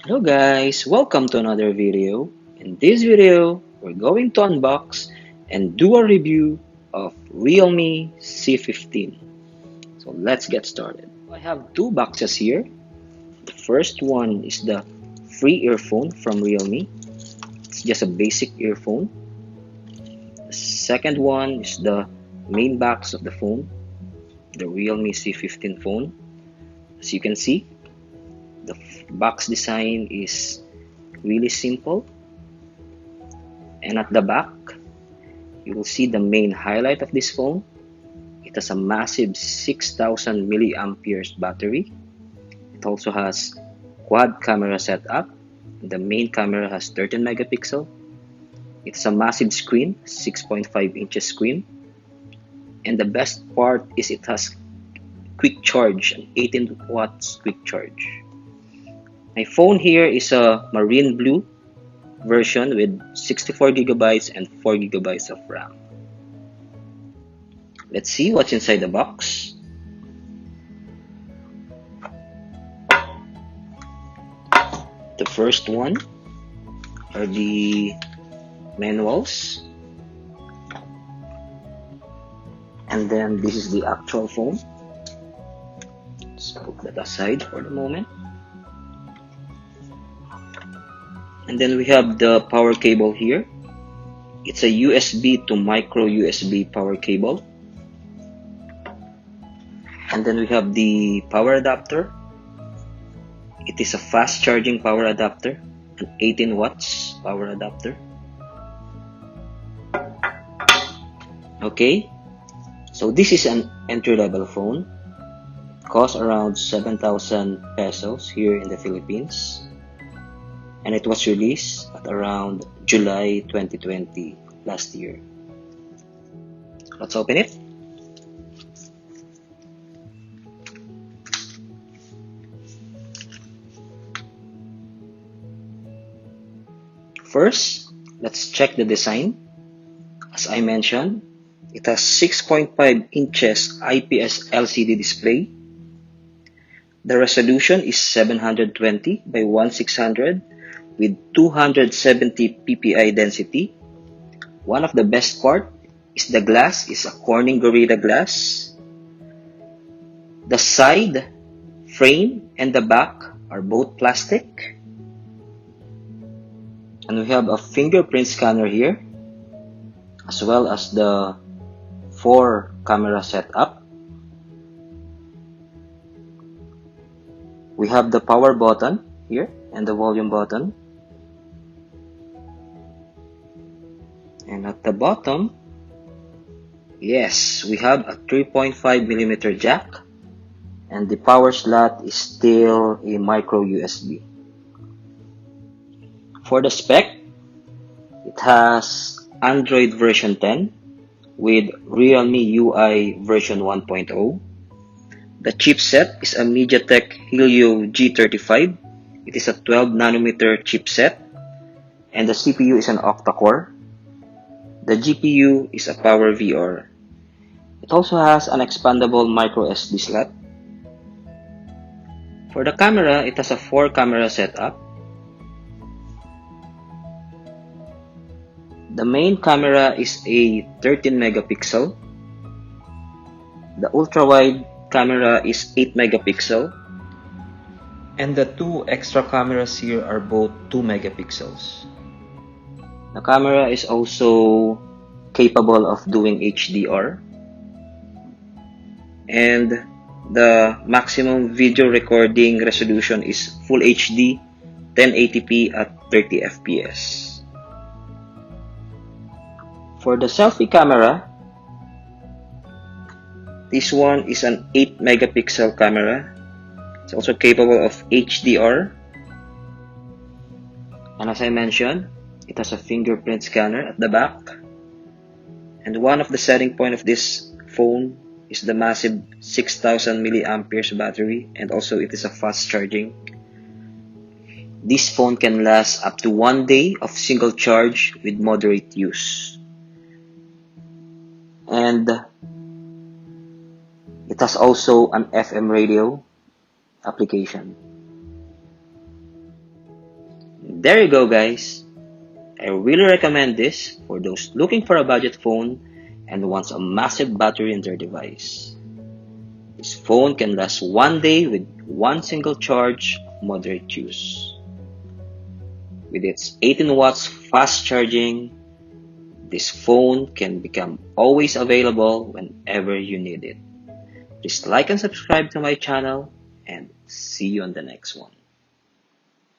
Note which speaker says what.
Speaker 1: Hello guys, welcome to another video. In this video, we're going to unbox and do a review of Realme C15. So let's get started. I have two boxes here. The first one is the free earphone from Realme. It's just a basic earphone. The second one is the main box of the phone, the Realme C15 phone. As you can see, the box design is really simple, and at the back you will see the main highlight of this phone. It has a massive 6000 milliamperes battery. It also has quad camera setup. The main camera has 13 megapixel. It's a massive screen, 6.5 inches screen. And the best part is it has quick charge, an 18 watts quick charge. My phone here is a marine blue version with 64 gigabytes and 4 gigabytes of RAM. Let's see what's inside the box. The first one are the manuals, and then this is the actual phone. Let's put that aside for the moment. And then we have the power cable here. It's a USB to micro USB power cable. And then we have the power adapter. It is a fast charging power adapter, an 18 watts power adapter. Okay, so this is an entry-level phone. It costs around 7,000 pesos here in the Philippines. And it was released at around July 2020 last year. Let's open it. First, let's check the design. As I mentioned, it has 6.5 inches IPS LCD display. The resolution is 720 by 1600 with 270 ppi density. One of the best part is the glass is a Corning Gorilla Glass. The side frame and the back are both plastic. And we have a fingerprint scanner here, as well as the 4 camera setup. We have the power button here and the volume button. And at the bottom, yes, we have a 3.5mm jack, and the power slot is still a micro USB. For the spec, it has Android version 10 with Realme UI version 1.0. The chipset is a MediaTek Helio G35. It is a 12 nanometer chipset, and the CPU is an octa-core. The GPU is a PowerVR. It also has an expandable micro SD slot. For the camera, it has a 4 camera setup. The main camera is a 13 megapixel. The ultra-wide camera is 8 megapixel. And the 2 extra cameras here are both 2 megapixels. The camera is also capable of doing HDR. And the maximum video recording resolution is Full HD 1080p at 30 fps. For the selfie camera, this one is an 8 megapixel camera. It's also capable of HDR. And as I mentioned, it has a fingerprint scanner at the back. And one of the selling points of this phone is the massive 6000 milliamperes battery, and also it is a fast charging. This phone can last up to 1 day of single charge with moderate use. And it has also an FM radio application. There you go, guys. I really recommend this for those looking for a budget phone and wants a massive battery in their device. This phone can last one day with one single charge of moderate use. With its 18 watts fast charging, this phone can become always available whenever you need it. Please like and subscribe to my channel and see you on the next one.